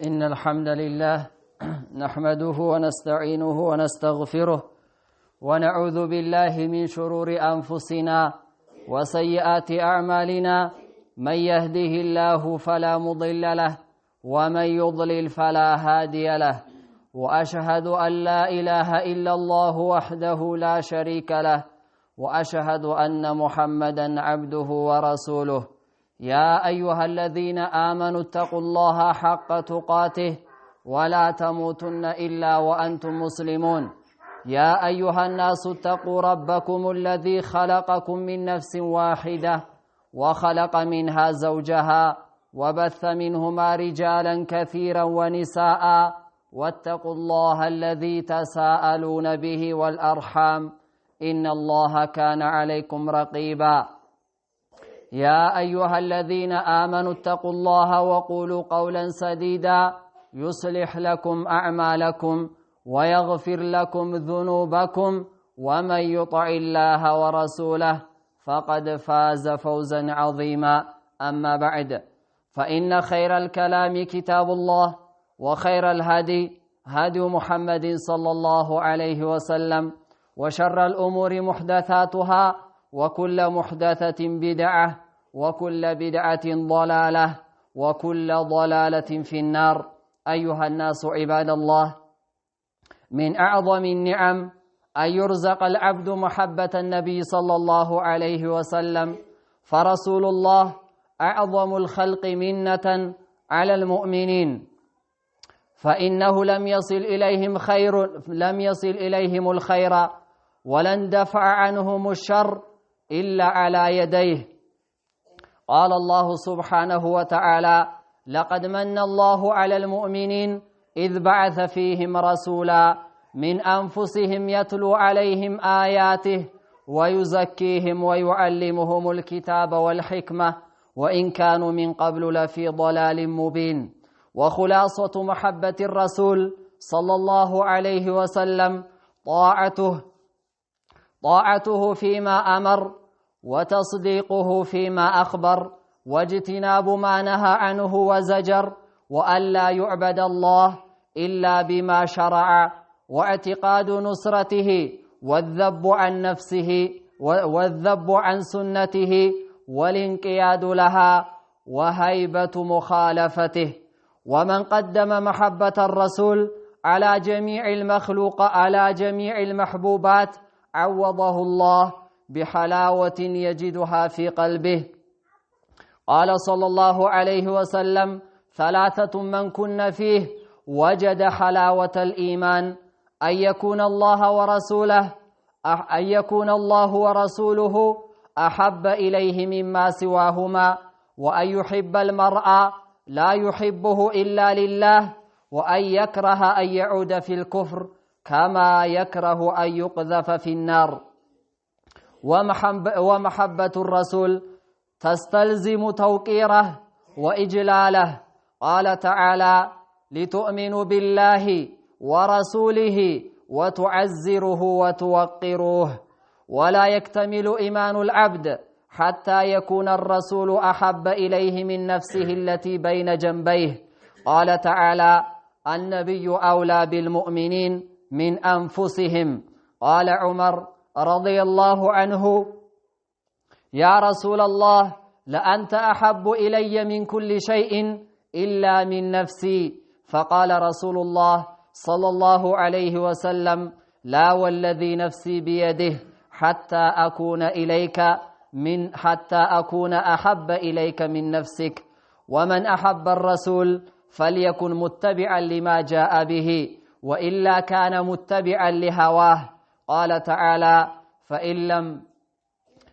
إن الحمد لله نحمده ونستعينه ونستغفره ونعوذ بالله من شرور أنفسنا وسيئات أعمالنا. من يهده الله فلا مضل له ومن يضلل فلا هادي له، وأشهد أن لا إله إلا الله وحده لا شريك له، وأشهد أن محمدا عبده ورسوله. يا أيها الذين آمنوا اتقوا الله حق تقاته ولا تموتن إلا وأنتم مسلمون. يا أيها الناس اتقوا ربكم الذي خلقكم من نفس واحدة وخلق منها زوجها وبث منهما رجالا كثيرا ونساء، واتقوا الله الذي تساءلون به والأرحام إن الله كان عليكم رقيبا. يا أيها الذين آمنوا اتقوا الله وقولوا قولا سديدا يصلح لكم أعمالكم ويغفر لكم ذنوبكم، ومن يطع الله ورسوله فقد فاز فوزا عظيما. أما بعد، فإن خير الكلام كتاب الله، وخير الهدي هدي محمد صلى الله عليه وسلم، وشر الأمور محدثاتها، وكل محدثة بدعة، وكل بدعة ضلالة، وكل ضلالة في النار. أيها الناس عباد الله، من أعظم النعم أن يرزق العبد محبة النبي صلى الله عليه وسلم، فرسول الله أعظم الخلق منة على المؤمنين، فإنه لم يصل إليهم الخير ولن دفع عنهم الشر إلا على يديه. قال الله سبحانه وتعالى: لقد من الله على المؤمنين إذ بعث فيهم رسولا من أنفسهم يتلو عليهم آياته ويزكيهم ويعلمهم الكتاب والحكمة وإن كانوا من قبل لفي ضلال مبين. وخلاصة محبة الرسول صلى الله عليه وسلم طاعته فيما أمر، وتصديقه فيما أخبر، واجتناب ما نهى عنه وزجر، وألا يعبد الله إلا بما شرع، واعتقاد نصرته والذب عن نفسه والذب عن سنته والانقياد لها وهيبة مخالفته. ومن قدم محبة الرسول على جميع المحبوبات عوضه الله بحلاوة يجدها في قلبه. قال صلى الله عليه وسلم: ثلاثة من كن فيه وجد حلاوة الإيمان: أن يكون الله ورسوله أحب إليه مما سواهما، وأن يحب المرء لا يحبه إلا لله، وأن يكره أن يعود في الكفر كما يكره أن يقذف في النار. ومحبة الرسول تستلزم توقيره وإجلاله. قال تعالى: لتؤمنوا بالله ورسوله وتعزروه وتوقروه. ولا يكتمل إيمان العبد حتى يكون الرسول أحب إليه من نفسه التي بين جنبيه. قال تعالى: النبي أولى بالمؤمنين من أنفسهم. قال عمر رضي الله عنه: يا رسول الله، لأنت أحب إلي من كل شيء إلا من نفسي. فقال رسول الله صلى الله عليه وسلم: لا والذي نفسي بيده حتى أكون أحب إليك من نفسك. ومن أحب الرسول فليكن متبعا لما جاء به، وإلا كان متبعا لهواه. قال تعالى: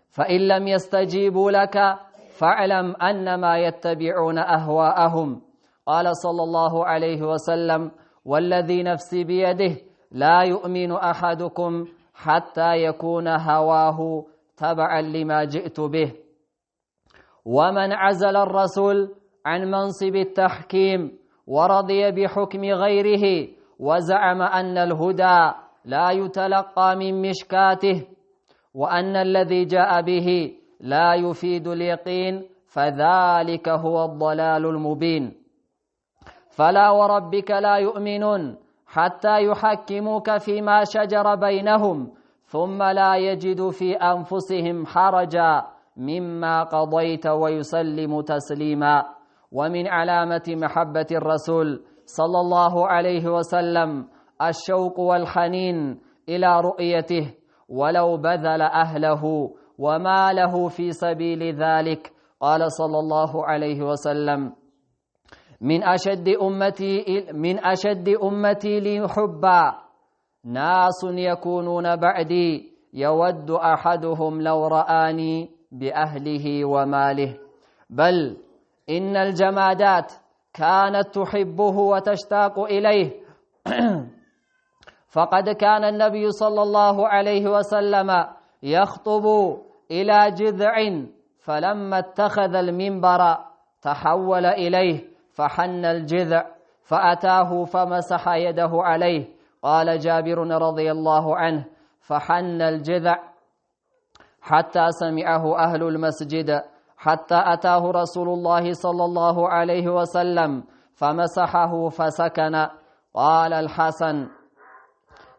فإن لم يستجيبوا لك فاعلم أنما يتبعون أهواءهم. قال صلى الله عليه وسلم: والذي نفسي بيده لا يؤمن أحدكم حتى يكون هواه تبعا لما جئت به. ومن عزل الرسول عن منصب التحكيم ورضي بحكم غيره وزعم أن الهدى لا يتلقى من مشكاته، وأن الذي جاء به لا يفيد اليقين، فذلك هو الضلال المبين. فلا وربك لا يؤمنون حتى يحكموك فيما شجر بينهم ثم لا يجدوا في أنفسهم حرجا مما قضيت ويسلموا تسليما. ومن علامة محبة الرسول صلى الله عليه وسلم الشوق والحنين إلى رؤيته ولو بذل أهله وماله في سبيل ذلك. قال صلى الله عليه وسلم: من أشد أمتي لي حبا ناس يكونون بعدي يود أحدهم لو رآني بأهله وماله. بل إن الجمادات كانت تحبه وتشتاق إليه فقد كان النبي صلى الله عليه وسلم يخطب إلى جذع فلما اتخذ المنبر تحول إليه فحن الجذع فأتاه فمسح يده عليه. قال جابر رضي الله عنه: فحن الجذع حتى سمعه أهل المسجد حتى أتاه رسول الله صلى الله عليه وسلم فمسحه فسكن. قال الحسن: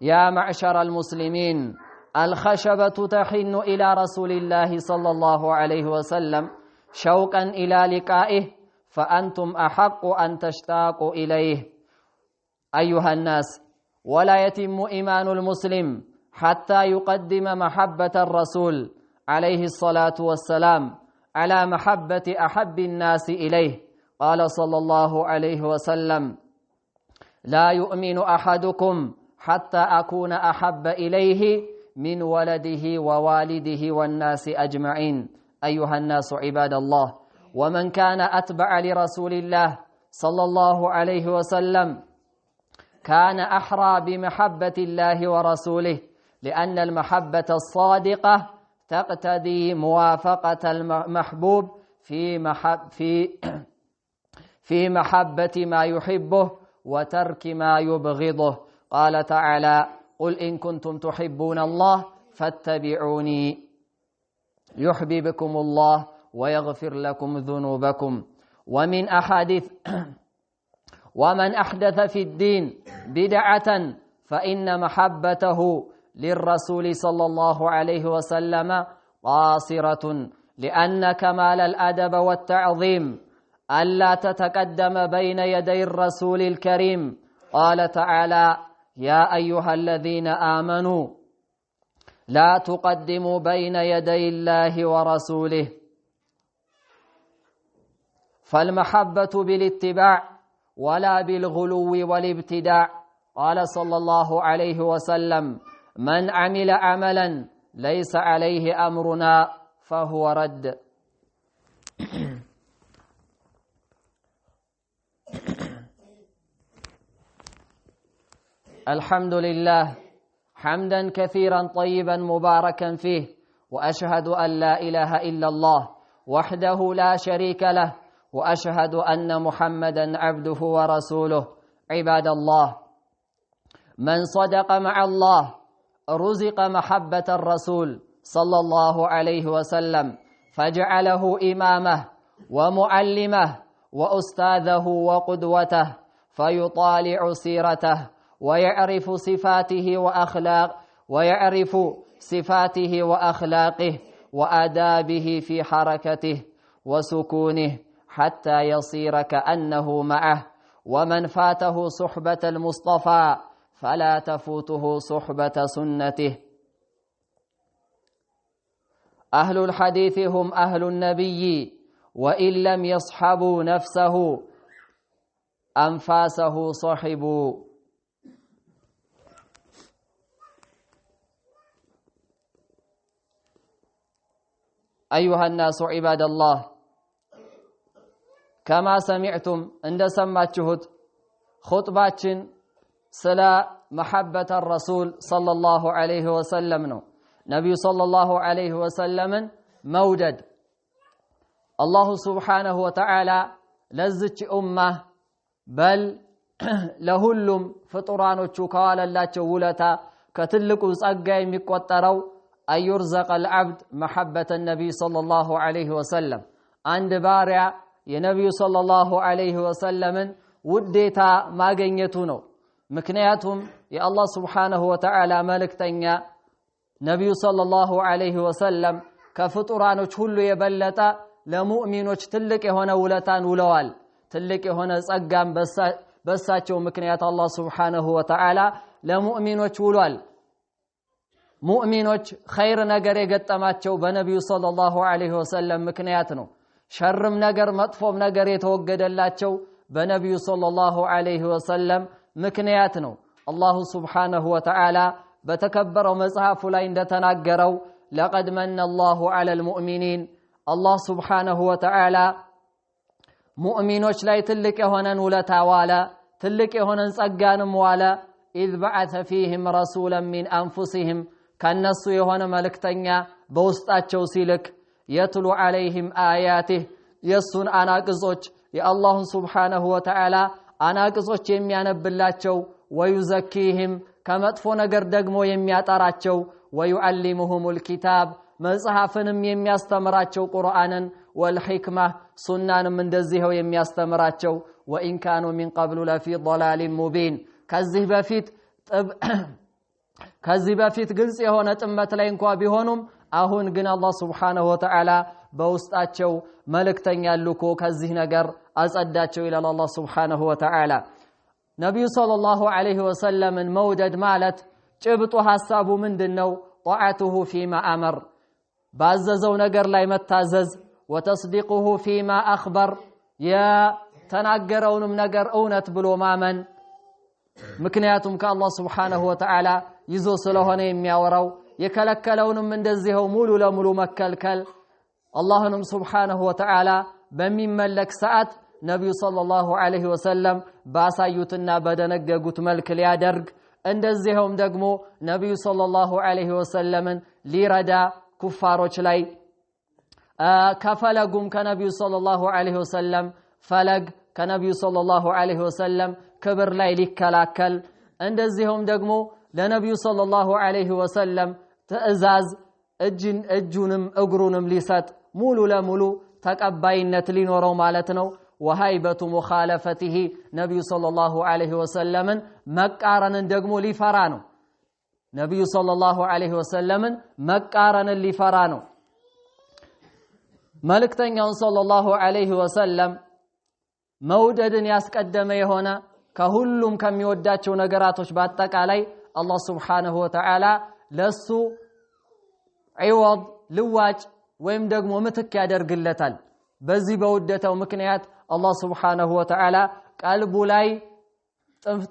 يا معشر المسلمين، الخشبة تحن إلى رسول الله صلى الله عليه وسلم شوقا إلى لقائه فأنتم أحق أن تشتاقوا إليه. أيها الناس، ولا يتم إيمان المسلم حتى يقدم محبة الرسول عليه الصلاة والسلام على محبة أحب الناس إليه. قال صلى الله عليه وسلم: لا يؤمن أحدكم حتى أكون أحب إليه من ولده ووالده والناس أجمعين. أيها الناس عباد الله، ومن كان أتبع لرسول الله صلى الله عليه وسلم كان أحرى بمحبة الله ورسوله، لأن المحبة الصادقة تقتضي موافقة المحبوب في محبة ما يحبه وترك ما يبغضه. قال تعالى: قل إن كنتم تحبون الله فاتبعوني يحببكم الله ويغفر لكم ذنوبكم. ومن أحدث في الدين بدعة فإن محبته للرسول صلى الله عليه وسلم قاصرة، لأن كمال الأدب والتعظيم ألا تتقدم بين يدي الرسول الكريم. قال تعالى: يا أيها الذين آمنوا لا تقدموا بين يدي الله ورسوله. فالمحبة بالاتباع ولا بالغلو والابتداع. قال صلى الله عليه وسلم: من عمل عملا ليس عليه أمرنا فهو رد. الحمد لله حمدا كثيرا طيبا مباركا فيه، وأشهد أن لا إله إلا الله وحده لا شريك له، وأشهد أن محمدا عبده ورسوله. عباد الله، من صدق مع الله رزق محبة الرسول صلى الله عليه وسلم، فجعله إمامه ومعلمه وأستاذه وقدوته، فيطالع سيرته ويعرف صفاته وأخلاقه وآدابه في حركته وسكونه حتى يصير كأنه معه. ومن فاته صحبة المصطفى فلا تفوته صحبة سنته. أهل الحديث هم أهل النبي، وإن لم يصحبوا نفسه أنفاسه صحبوا. أيها الناس عباد الله، كما سمعتم عند سمعتشهد خطباتشن سلا محبة الرسول صلى الله عليه وسلم نبي صلى الله عليه وسلم مودد الله سبحانه وتعالى لزج أمة بل لهلم فطرانوچو كواللاچو ولتا كتلقو صقاي ميقطرو أن يرزق العبد محبة النبي صلى الله عليه وسلم. عند بارع يا نبي صلى الله عليه وسلم ውዴታ ማግኘቱ ነው ምክንያቱም የአላህ Subhanahu Wa Ta'ala መልእክተኛ ነብዩ ሰለላሁ ዐለይሂ ወሰለም ከፍጡራኖች ሁሉ የበለጠ ለሙእሚኖች ትልቅ የሆነ ውለታን ውለዋል ትልቅ የሆነ ጸጋም በሳቸው ምክንያት አላህ Subhanahu Wa Ta'ala ለሙእሚኖች ውሏል ሙእሚኖች ኸይር ነገር የገጠማቸው በነብዩ ሰለላሁ ዐለይሂ ወሰለም ምክንያት ነው ሸርም ነገር መጥፎም ነገር የተወገደላቸው በነብዩ ሰለላሁ ዐለይሂ ወሰለም ምክንያት ነው አላህ Subhanahu Wa Ta'ala በተከበረው መጽሐፉ ላይ እንደተናገረው لقد من الله على المؤمنين الله سبحانه وتعالى ሙእሚኖች ላይ ትልቅ የሆነን ውለታ ዋለ ትልቅ የሆነን ጸጋንም ዋለ إذ بعث فيهم رسولا من أنفسهم ከነሱ የሆነ መልእክተኛ በውስጣቸው ሲልክ يتلو عليهم آياته የሱን አናቅጾች የአላህ Subhanahu Wa Ta'ala አናቅጾች የሚያነብላቸው ويزكيهم ከመጥፎ ነገር ደግሞ የሚያጠራቸው ويعلمهم الكتاب መጽሐፍንም የሚያስተምራቸው ቁርአንን والحكمة ሱናንም እንደዚህው የሚያስተምራቸው وإن كانوا من قبل لفي ضلال مبين ከዚህ በፊት ግልጽ የሆነ ጥመት ላይ እንኳን ቢሆኑም አሁን ግን አላህ Subhanahu Wa Ta'ala በውስጣቸው መልእክተኛ ልኮ ከዚህ ነገር አጸዳቸው ይላል አላህ Subhanahu Wa Ta'ala ነብዩ ሰለላሁ ዐለይሂ ወሰለም መውደድ ማለት ጭብጡ ሐሳቡ ምንድነው ጧዓቱሁ ፊማ አመር ባዘዘው ነገር ላይ መታዘዝ ወተስዲቁሁ ፊማ አኽበር የተናገረውንም ነገር እውነት ብሎ ማመን ምክንያቱም ከአላህ Subhanahu Wa Ta'ala ይዞ ስለሆነ የሚያወራው የከለከለውንም እንደዚህው ሙሉ ለሙሉ መከልከል አላህንም Subhanahu Wa Ta'ala በሚመለክ ሰዓት ነብዩ ሰለላሁ ዐለይሂ ወሰለም ባሳዩትና በደነገጉት መልክ ሊያደርግ እንደዚህም ደግሞ ነብዩ ሰለላሁ ዐለይሂ ወሰለምን ሊረዳ ኩፋሮች ላይ ከፈለጉም ከነብዩ ሰለላሁ ዐለይሂ ወሰለም ፈለግ ከነብዩ ሰለላሁ ዐለይሂ ወሰለም ክብር ላይ ሊከላከል እንደዚህም ደግሞ ለነብዩ ሰለላሁ ዐለይሂ ወሰለም ትዕዛዝ እጁንም እግሩንም ሊሰጥ ሙሉ ለሙሉ ተቀባይነት ሊኖረው ማለት ነው وهيبة مخالفته نبي صلى الله عليه وسلم مقارن دغمو لفرانو نبي صلى الله عليه وسلم مقارن لفرانو ملكتኛው صلى الله عليه وسلم መውደድን ያስቀደመ የሆነ ከሁሉም ከሚወዳቸው ነገራቶች በአጠቃላይ አላህ Subhanahu Wa Ta'ala ለሱ አይወድ ልዋጭ ወይም ደግሞ ምትክ ያደርግለታል በዚህ በውደታው ምክንያት አላህ Subhanahu Wa Ta'ala ቀልቡ ላይ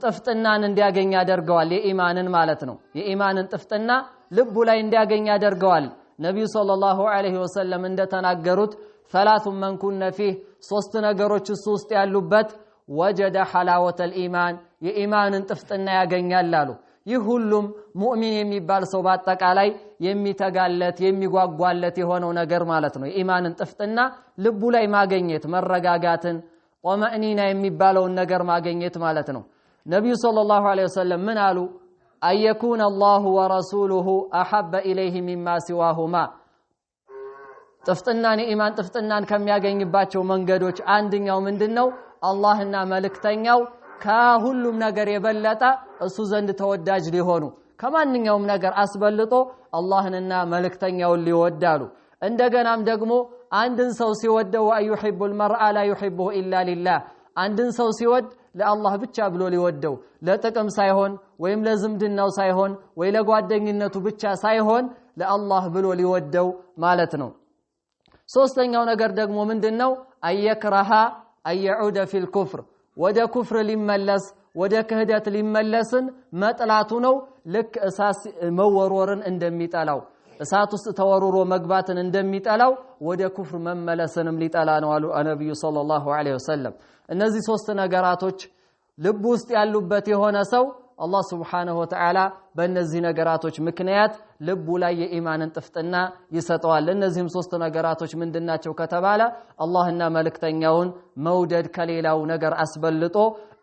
ጥፍጥናን እንዲያገኝ ያደርገዋል የኢማንን ማለት ነው የኢማንን ጥፍጥና ልቡ ላይ እንዲያገኝ ያደርገዋል ነብዩ ሰለላሁ ዐለይሂ ወሰለም እንደተናገሩት ثلاث من كن فيه ሶስት ነገሮች ውስጥ ያሉበት وجد حلاوة الإيمان የኢማንን ጥፍጥና ያገኛል አሉ ይህ ሁሉም ሙእሚን የሚባል ሰው በአጠቃላይ የሚተጋለት የሚጓጓለት የሆነው ነገር ማለት ነው የኢማንን ጥፍጥና ልቡ ላይ ማግኘት መረጋጋትን ወመእኒና የሚባለው ነገር ማግኘት ማለት ነው ነብዩ ሰለላሁ ዐለይሂ ወሰለም ምን አሉ አየኩን አላሁ ወረሱሉሁ አሐበ ኢለይሂ ሚማ ሲዋሁማ ጥፍጥናን የኢማን ጥፍጥናን ከሚያገኝባቸው መንገዶች አንደኛው ምንድነው አላህና መልእክተኛው ከሁሉም ነገር የበለጠ እሱ ዘንድ ተወዳጅ ሊሆኑ ከማንኛውም ነገር አስበልጦ አላህንና መልእክተኛውን ሊወዳሉ እንደገናም ደግሞ አንድን ሰው ሲወደው አይሁቡል መርአ ላ ይሁቡሁ ኢላ ሊላህ አንድን ሰው ሲወድ ለአላህ ብቻ ብሎ ሊወደው ለጥቅም ሳይሆን ወይም ለዝምድናው ሳይሆን ወይ ለጓደኝነቱ ብቻ ሳይሆን ለአላህ ብሎ ሊወደው ማለት ነው ሶስተኛው ነገር ደግሞ ምንድነው አየክራሃ አየዑደ ፊል ኩፍር ወደ ኩፍር ሊመለስ ወደ ክህደት ሊመለስን መጥላቱ ነው ልክ እሳት መወርወርን እንደሚጠላው እሳት ውስጥ ተወርውሮ መግባትን እንደሚጠላው ወደ ኩፍር መመለስንም ሊጠላ ነው አሉ ነብዩ ሰለላሁ ዐለይሂ ወሰለም እነዚህ ሶስት ነገራቶች ልብ ውስጥ ያሉበት የሆነ ሰው አላህ Subhanahu Wa Ta'ala በእነዚህ ነገራቶች ምክንያት ልቡ ላይ የኢማንን ጥፍጥና ይሰጠዋል እነዚህም ሶስት ነገራቶች ምንድናቸው ከተባለ አላህና መልእክተኛውን መውደድ ከሌላው ነገር አስበልጦ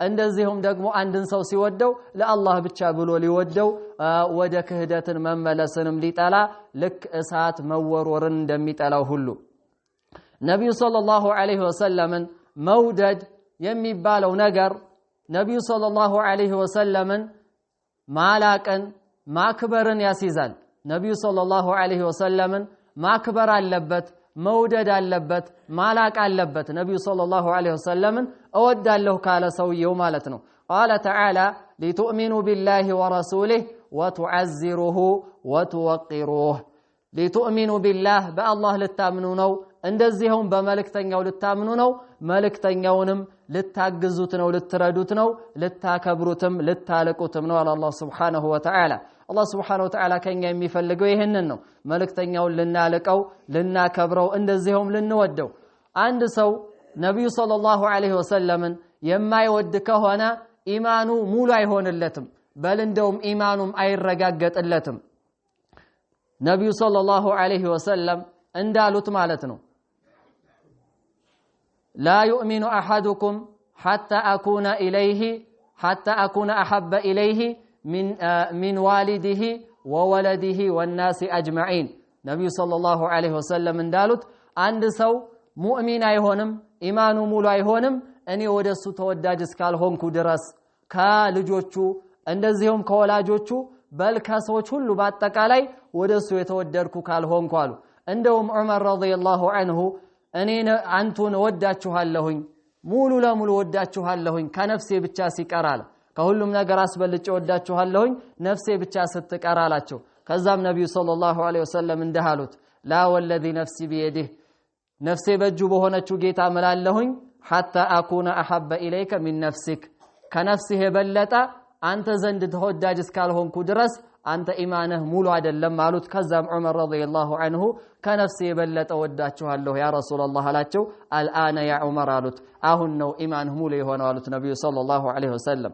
እንደዚህም ደግሞ አንድን ሰው ሲወደው ለአላህ ብቻ ብሎ ሊወደው ወደ ክህደትን መመለስንም ሊጠላ ልክ እሳት መወርወርን እንደሚጠላው ሁሉ ነብዩ ሰለላሁ ዐለይሂ ወሰለም መውደድ የሚባለው ነገር ነብዩ ሰለላሁ ዐለይሂ ወሰለምን ማላቀን ማክበርን ያስይዛል ነብዩ ሰለላሁ ዐለይሂ ወሰለምን ማክበር አለበት መውደድ አለበት ማላቅ አለበት ነብዩ ሰለላሁ ዐለይሂ ወሰለምን እወዳለሁ ካለ ሰውየው ማለት ነው قال تعالى لتؤمنوا بالله ورسوله وتعزروه وتوقروه لتؤمنوا بالله بالله ልታምኑ ነው እንደዚሁም በመልእክተኛው ልታምኑ ነው መልእክተኛውንም ልታግዙት ነው ልትረዱት ነው ልታከብሩትም ልታለቁትም ነው አላህ Subhanahu Wa Ta'ala አላህ Subhanahu Wa Ta'ala ከኛ የሚፈልገው ይሄንን ነው መልእክተኛውን ልናለቀው ልናከብረው እንደዚሁም ልንወደው አንድ ሰው ነብዩ ሰለላሁ ዐለይሂ ወሰለምን የማይወድ ከሆነ ኢማኑ ሙሉ አይሆንለትም በል እንደውም ኢማኑም አይረጋገጥለትም ነብዩ ሰለላሁ ዐለይሂ ወሰለም እንዳሉት ማለት ነው لا يؤمن أحدكم حتى أكون أحب إليه من والده وولده والناس أجمعين نبي صلى الله عليه وسلم እንዳሉት አንድ ሰው ሙእሚን አይሆንም ኢማኑ ሙሉ አይሆንም እኔ ወደሱ ተወዳጅ እስካልሆንኩ ድረስ ከልጆቹ እንደዚሁም ከወላጆቹ በልካሶች ሁሉ በአጠቃላይ ወደሱ የተወደድኩ ካልሆንኩ አሉ እንደውም ዑመር ረዲየላሁ ዐንሁ እኔ አንቱን ወዳችኋለሁኝ ሙሉ ለሙሉ ወዳችኋለሁኝ ከነፍሴ ብቻ ሲቀራል ከሁሉም ነገር አስበልጬ ወዳችኋለሁኝ ነፍሴ ብቻ ስትቀራላቸው ከዛም ነብዩ ሰለላሁ ዐለይሂ ወሰለም እንደሃሉት ላ ወለዚ ነፍሲ በየዲህ ነፍሴ በእጁ በሆነችው ጌታ እምላለሁኝ حتى أكون أحب إليك من نفسك كنفسه የበለጠ አንተ ዘንድ ተወዳጅ እስካልሆንኩ ድረስ አንተ ኢማንህ ሙሉ አይደለም ማለት ከዛም ዑመር ረዲየላሁ ዐንሁ ከነፍሴ የበለጠ ወዳችኋለሁ ያ ረሱላህ አላቸው الآن يا عمر አሉት አሁን ነው ኢማንህ ሙሉ የሆነው አሉት ነብዩ ሰለላሁ ዐለይሂ ወሰለም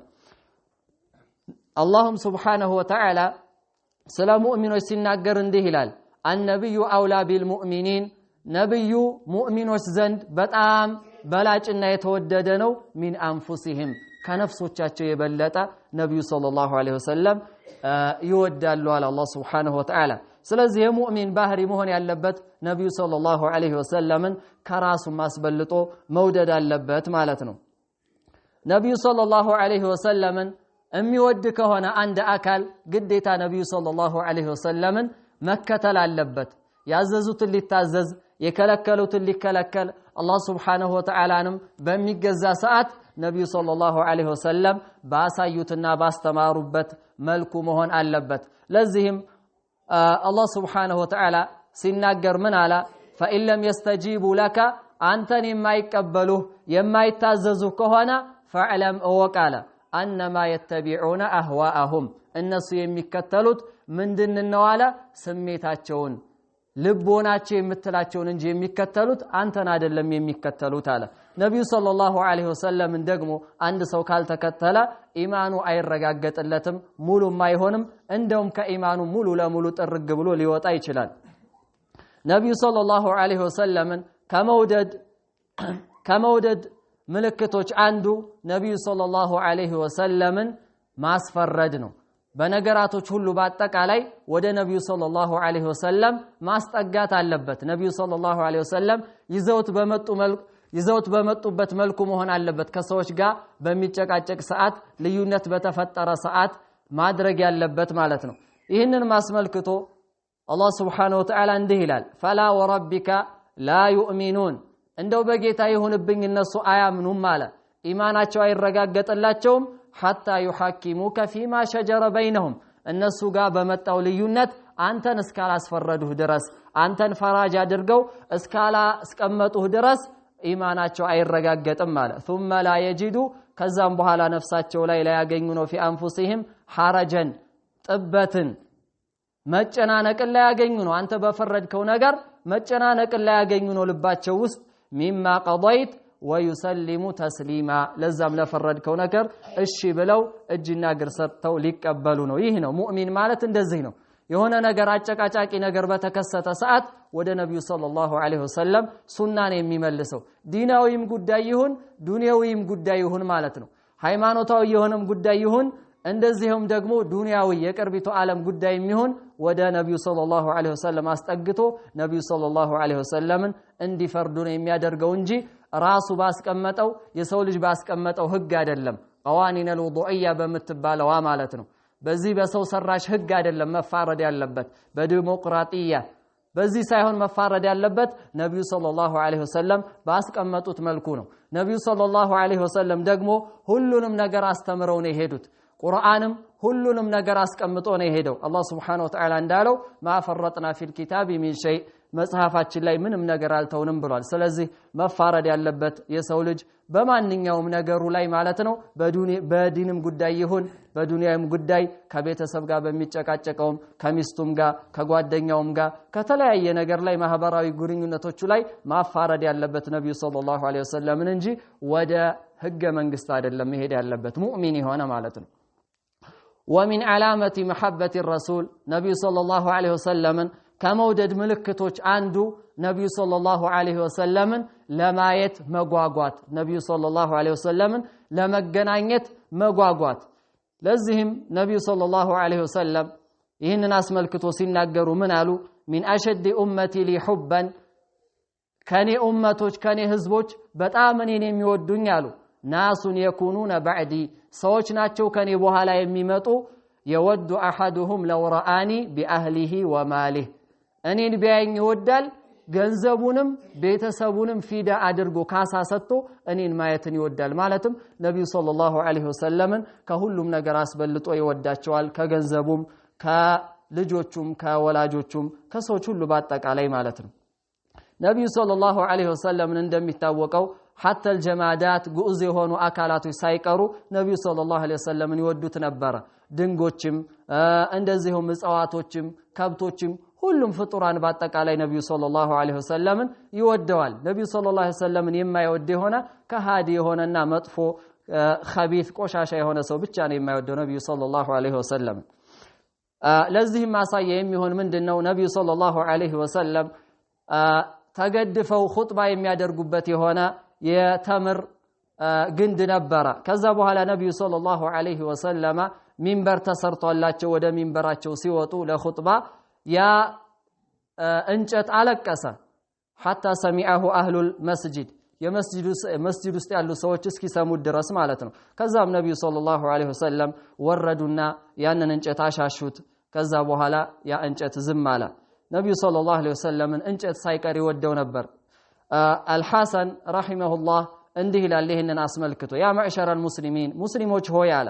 አላህም Subhanahu Wa Ta'ala ስለ ሙእሚኖች ሲናገር እንዲህ ይላል النبي أولى بالمؤمنين ነብዩ ሙእሚኖች ዘንድ በጣም በላጭና የተወደደ ነው ሚን አንፉሲሂም ከነፍሶቻቸው የበለጠ ነብዩ ሰለላሁ ዐለይሂ ወሰለም ይወዳሉ አለ አላህ Subhanahu Wa Ta'ala ስለዚህ የሙእሚን ባህሪ መሆን ያለበት ነብዩ ሰለላሁ ዐለይሂ ወሰለምን ከራሱ ማስበልጦ መውደድ አለበት ማለት ነው ነብዩ ሰለላሁ ዐለይሂ ወሰለምን የሚወድ ከሆነ አንድ አካል ግዴታ ነብዩ ሰለላሁ ዐለይሂ ወሰለምን መከተል አለበት ያዘዙትን ሊታዘዝ የከለከሉትን ሊከለከል አላህ Subhanahu Wa Ta'alaንም በሚገዛ ሰዓት ነብዩ ሰለላሁ ዐለይሂ ወሰለም ባሳዩትና ባስተማሩበት መልኩ መሆን አለበት ለዚህም አላህ Subhanahu Wa Ta'ala ሲናገር ምን አለ فإن لم يستجيبوا لك አንተን የማይቀበሉህ የማይታዘዙህ ከሆነ فاعلم ወቃለ انما يتبعون اهواءهم እነሱ የሚከተሉት ምንድነው አለ ስሜታቸውን ልቦናቸው የምትላቸውን እንጂ የሚከተሉት አንተን አይደለም የሚከተሉት አለ ነብዩ ሰለላሁ ዐለይሂ ወሰለም ደግሞ አንድ ሰው ካልተከተለ ኢማኑ አይረጋገጥለትም ሙሉም አይሆንም እንደውም ከኢማኑ ሙሉ ለሙሉ ጥርግ ብሎ ሊወጣ ይችላል ነብዩ ሰለላሁ ዐለይሂ ወሰለም ከመውደድ ምልክቶች አንዱ ነብዩ ሰለላሁ ዐለይሂ ወሰለም ማስፈረድ ነው በነገራቶች ሁሉ በአጠቃላይ ወደ ነብዩ ሰለላሁ ዐለይሂ ወሰለም ማስጠጋት አለበት ነብዩ ሰለላሁ ዐለይሂ ወሰለም ይዘውት በመጡበት መልኩ መሆን አለበት ከሰዎች ጋር በሚጨቃጨቅ ሰዓት ልዩነት በተፈጠረ ሰዓት ማድረግ ያለበት ማለት ነው ይህንን ማስመልክቶ አላህ Subhanahu Wa Ta'ala እንዲህ ይላል فلا وربك لا يؤمنون እንደው በጌታ ይሁንብኝ እነሱ አያምኑም ማለት ኢማናቸው አይረጋገጥላቸውም حتى يحكموك فيما شجر بينهم እነሱ ጋር በመጣው ልዩነት አንተን እስካላስፈረዱህ ድረስ አንተን ፈራጅ አድርገው እስካላስቀመጡህ ድረስ ኢማናቸው አይረጋገጥም ማለት ثم لا يجدوا ከዛም በኋላ ነፍሳቸው ላይ ያገኙ ነው في انفسهم حرجا ጥበትን መጨናነቅን ላይ ያገኙ ነው አንተ በፈረድከው ነገር መጨናነቅን ላይ ያገኙ ነው ልባቸው ውስጥ مما قضيت ويسلموا تسليما ለዛም ለፈረድከው ነገር እሺ ብለው እጅና እግር ሰጥተው ሊቀበሉ ነው ይህ ነው ሙእሚን ማለት እንደዚህ ነው የሆነ ነገር አጨቃጫቂ ነገር በተከሰተ ሰዓት ወደ ነብዩ ሰለላሁ ዐለይሂ ወሰለም ሱናን የሚመልሰው ዲናዊም ጉዳይ ይሁን ዱንያዊም ጉዳይ ይሁን ማለት ነው ሃይማኖታዊ የሆነም ጉዳይ ይሁን እንደዚህም ደግሞ ዱንያዊ የቅርቢቱ ዓለም ጉዳይ የሚሆን ወደ ነብዩ ሰለላሁ ዐለይሂ ወሰለም አስጠግቶ ነብዩ ሰለላሁ ዐለይሂ ወሰለምን እንዲፈርዱ ነው የሚያደርገው እንጂ ራሱ ባስቀመጠው የሰው ልጅ ባስቀመጠው ህግ አይደለም قوانين الوضوئيه በመትባለዋ ማለት ነው በዚህ በሰው ሰራሽ ህግ አይደለም መፋረድ ያለበት በዲሞክራሲያ በዚህ ሳይሆን መፋረድ ያለበት ነብዩ ሰለላሁ ዐለይሂ ወሰለም ባስቀመጡት መልኩ ነው ነብዩ ሰለላሁ ዐለይሂ ወሰለም ደግሞ ሁሉንም ነገር አስተምረው ነው የሄዱት ቁርአንም ሁሉንም ነገር አስቀምጦ ነው የሄደው አላህ Subhanahu Wa Ta'ala እንዳለው ማፈረጥና ፊል ኪታቢ ሚን ሸይ መጽሐፋችን ላይ ምንም ነገር አልተውንም ብሏል ስለዚህ መፋረድ ያለበት የሰው ልጅ በማንኛውም ነገሩ ላይ ማለት ነው በዲንም ጉዳይ ይሁን በዱንያም ጉዳይ ከቤተሰብ ጋር በሚጨቃጨቀውም ከሚስቱም ጋር ከጓደኛውም ጋር ከተለያየ ነገር ላይ ማህበራዊ ግንኙነቶቹ ላይ ማፋረድ ያለበት ነብዩ ሰለላሁ ዐለይሂ ወሰለም እንጂ ወደ ህገ መንግስት አይደለም መሄድ ያለበት ሙእሚን የሆነ ማለት ነው ومن علامه محبه الرسول نبي صلى الله عليه وسلم ከመውደድ ምልክቶች አንዱ ነብዩ ሰለላሁ ዐለይሂ ወሰለም ለማየት መጓጓት ነብዩ ሰለላሁ ዐለይሂ ወሰለም ለመገናኘት መጓጓት ለዚህም ነብዩ ሰለላሁ ዐለይሂ ወሰለም ይህንን አስመልክቶ ሲናገሩ ምን አሉ من اشد امتي لي حبا ከኔ ኡመቶች ከኔ ህዝቦች በጣም እኔን የሚወዱኝ አሉ ናሱን يكونون بعدي ሰዎች ናቸው ከኔ በኋላ የሚመጡ يود احدهم لو رآني باهله وماله እኔን ቢያየኝ ይወዳል ገንዘቡንም ቤተሰቡንም ፊዳ አድርጎ ካሳ ሰጥቶ እኔን ማየትን ይወዳል ማለትም ነብዩ ሰለላሁ ዐለይሂ ወሰለም ከሁሉም ነገር አስበልጦ ይወዳቸዋል ከገንዘቡም ከልጆቹም ከወላጆቹም ከሰዎች ሁሉ በአጠቃላይ ማለት ነው ነብዩ ሰለላሁ ዐለይሂ ወሰለም እንደሚታወቀው حتى الجمادات ጉዑዝ የሆኑ አካላቶች ሳይቀሩ ነብዩ ሰለላሁ ዐለይሂ ወሰለም ይወዱት ነበር ድንጎችም እንደዚሁም እጽዋቶችም ከብቶችም ሁሉም ፍጡራን በአጠቃላይ ነብዩ ሰለላሁ ዐለይሂ ወሰለም ይወደዋል ነብዩ ሰለላሁ ዐለይሂ ወሰለም የማይወድ የሆነ ከሃዲ የሆነና መጥፎ ኸቢስ ቆሻሻ የሆነ ሰው ብቻ ነው የማይወደው ነብዩ ሰለላሁ ዐለይሂ ወሰለም ለዚህም ማሳያ የሚሆን ምንድነው ነብዩ ሰለላሁ ዐለይሂ ወሰለም ተገድፈው ኹጥባ የሚያደርጉበት የሆነ የተምር ግንድ ነበር ከዛ በኋላ ነብዩ ሰለላሁ ዐለይሂ ወሰለም ሚንበር ተሰርቶላቸው ወደ ሚንበራቸው ሲወጡ ለኹጥባ ያ እንጨት አለቀሰ حتى سمعه اهل المسجد የመስጂድ ውስጥ ያሉ ሰዎች እስኪሰሙ ድረስ ማለት ነው ከዛም ነብዩ ሰለላሁ ዐለይሂ ወሰለም ወረዱና ያንን እንጨት አሻሹት ከዛ በኋላ ያ እንጨት ዝም አለ ነብዩ ሰለላሁ ዐለይሂ ወሰለም እንጨት ሳይቀር ይወደው ነበር አልሐሰን ረሂመሁላህ እንዲህ ይላል ይሄንን አስመልክቶ ያ ማዕሸረ المسلمين ሙስሊሞች ሆይ አለ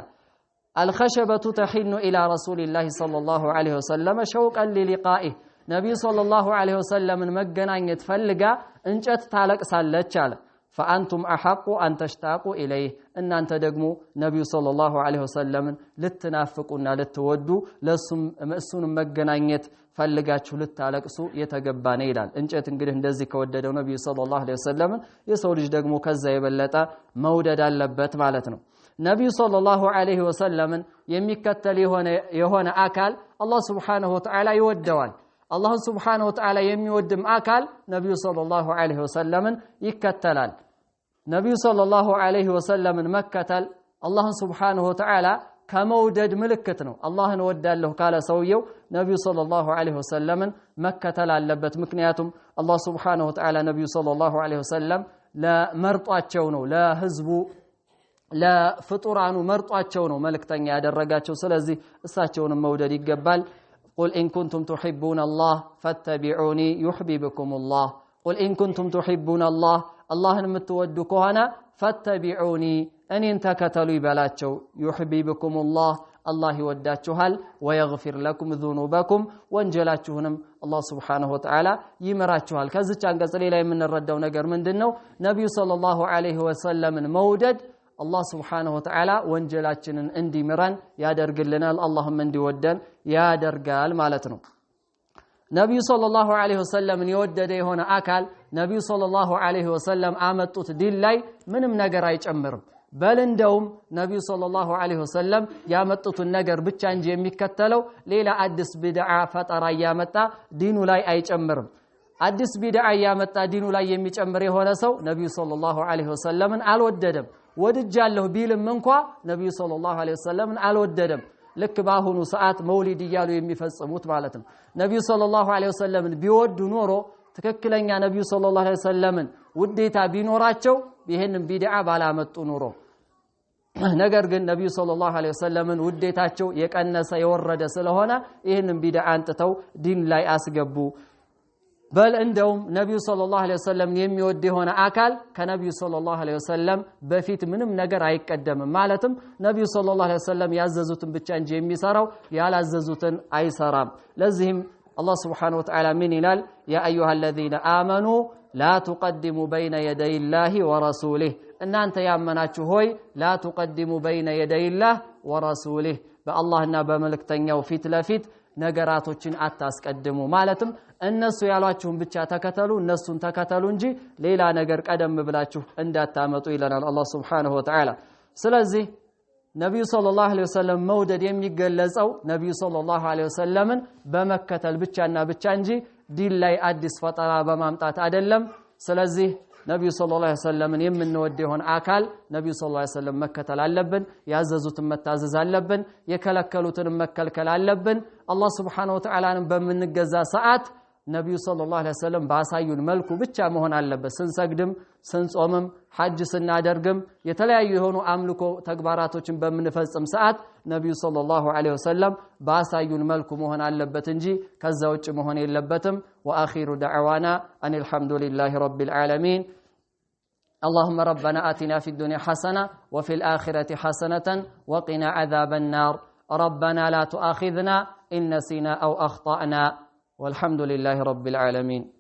الخشبة تحن إلى رسول الله صلى الله عليه وسلم شوقا للقائه نبي صلى الله عليه وسلم مجنانيت فلقا انجت ታለቅሳለች አለ فأنتم أحق أن تشتاقوا إليه إن أنت دقموا نبي صلى الله عليه وسلم لتنافقنا لتودوا لسون مجنانيت فلقاتشو لتالقسو يتقبان ይላል እንጨት እንግዲህ እንደዚህ ከወደደው ነብዩ ሰለላሁ ዐለይሂ ወሰለም የሰው ልጅ ደግሞ ከዛ የበለጠ መውደድ አለበት ማለት ነው ነብዩ ሰለላሁ ዐለይሂ ወሰለም የሚከተል የሆነ አካል አላህ Subhanahu Wa Ta'ala ይወደዋል አላህ Subhanahu Wa Ta'ala የሚወድም አካል ነብዩ ሰለላሁ ዐለይሂ ወሰለም ይከተላል ነብዩ ሰለላሁ ዐለይሂ ወሰለም መከተል አላህ Subhanahu Wa Ta'ala ከመውደድ ምልክት ነው አላህን ወዳለሁ ካለ ሰውየው ነብዩ ሰለላሁ ዐለይሂ ወሰለም መከተል አለበት ምክንያቱም አላህ Subhanahu Wa Ta'ala ነብዩ ሰለላሁ ዐለይሂ ወሰለም ለመርጧቸው ነው ለህዝቡ ለፍጡራኑ መርጧቸው ነው መልእክተኛ ያደረጋቸው ስለዚህ እሳቸውንም መውደድ ይገባል قل إن كنتم تحبون الله فاتبعوني يحببكم الله قل إن كنتم تحبون الله اللهن متودو كهنا فاتبعوني أن ينتكتلوا يبلاتشو يحببكم الله الله يوداتشوهل ويغفر لكم ذنوبكم وانجلاتشوهنم الله سبحانه وتعالى يمراتشوهل كذلك أنقذ لي من الردو نقر من دنو نبي صلى الله عليه وسلم مودد الله سبحانه وتعالى وانجلاتشنن اندي مران يا درقلنا اللهم اندي ودن يا درقال مالتنا نبي صلى الله عليه وسلم يودد هنا أكل نبي صلى الله عليه وسلم آمتت ديلاي منم نقر يجمرم بل اندوم نبي صلى الله عليه وسلم يامتت النقر بتشان جي مكتلو ليلة أدس بدعا فترة يامتا دينو لاي يجمرم أدس بدعا يامتا دينو لاي يمجمر هنا سو نبي صلى الله عليه وسلم الوددم ወድጃለሁ ቢልም እንኳን ነብዩ ሰለላሁ ዐለይሂ ወሰለም አልወደደም ልክ ባሁኑ ሰዓት መውሊድ ይያሉ የሚፈጽሙት ማለት ነው ነብዩ ሰለላሁ ዐለይሂ ወሰለም ቢወዱ ኖሮ ትክክለኛ ነብዩ ሰለላሁ ዐለይሂ ወሰለም ውዴታ ቢኖራቸው ይሄንን ቢድዓ ባላመጡ ኑሮ ነገር ግን ነብዩ ሰለላሁ ዐለይሂ ወሰለምን ውዴታቸው የቀነሰ የወረደ ስለሆነ ይሄንን ቢድዓ አንጥተው ዲን ላይ አስገቡ በል እንደውም ነብዩ ሰለላሁ ዐለይሂ ወሰለም የሚወድ የሆነ አካል ከነብዩ ሰለላሁ ዐለይሂ ወሰለም በፊት ምንም ነገር አይቀደምም ማለትም ነብዩ ሰለላሁ ዐለይሂ ወሰለም ያዘዙትን ብቻ እንጂ የሚሰራው ያላዘዙትን አይሰራም ለዚህም الله سبحانه وتعالى من إلال يا أيها الذين آمنوا لا تقدموا بين يدي الله ورسوله إن أنت يا مناتشو هوي لا تقدموا بين يدي الله ورسوله بالله نبا ملك تنيو فيت لفيت ነገራቶችን አታስቀድሙ ማለትም እነሱ ያሏችሁን ብቻ ተከተሉ እነሱን ተከተሉ እንጂ ሌላ ነገር ቀደም ብላችሁ እንዳታመጡ ይለናል አላህ Subhanahu Wa Ta'ala ስለዚህ ነብዩ ሰለላሁ ዐለይሂ ወሰለም መውደድ የሚገለጸው ነብዩ ሰለላሁ ዐለይሂ ወሰለምን በመከተል ብቻና ብቻ እንጂ ዲን ላይ አዲስ ፈጠራ በማምጣት አይደለም ስለዚህ ነብዩ ሰለላሁ ዐለይሂ ወሰለምን የምንወድ ይሆን አካል ነብዩ ሰለላሁ ዐለይሂ ወሰለም መከተል አለብን ያዘዙትን መታዘዝ አለብን የከለከሉትን መከልከል አለብን አላህ Subhanahu Wa Ta'ala በመንገዛ ሰዓት ነብዩ ሰለላሁ ዐለይሂ ወሰለም ባሳዩን መልኩ ብቻ መሆን አለበት ስንሰግድም ስንጾምም ሐጅ ስናደርግም የተለያዩ የሆኑ አምልኮ ተግባራቶችን በመንፈጽም ሰዓት ነብዩ ሰለላሁ ዐለይሂ ወሰለም ባሳዩን መልኩ መሆን አለበት እንጂ ከዛ ውጭ መሆን የለበትም ወአኺሩ دعوانا ان الحمد لله رب العالمين اللهم ربنا آتنا في الدنيا حسنة وفي الآخرة حسنة وقنا عذاب النار ربنا لا تؤاخذنا إن نسينا أو أخطأنا والحمد لله رب العالمين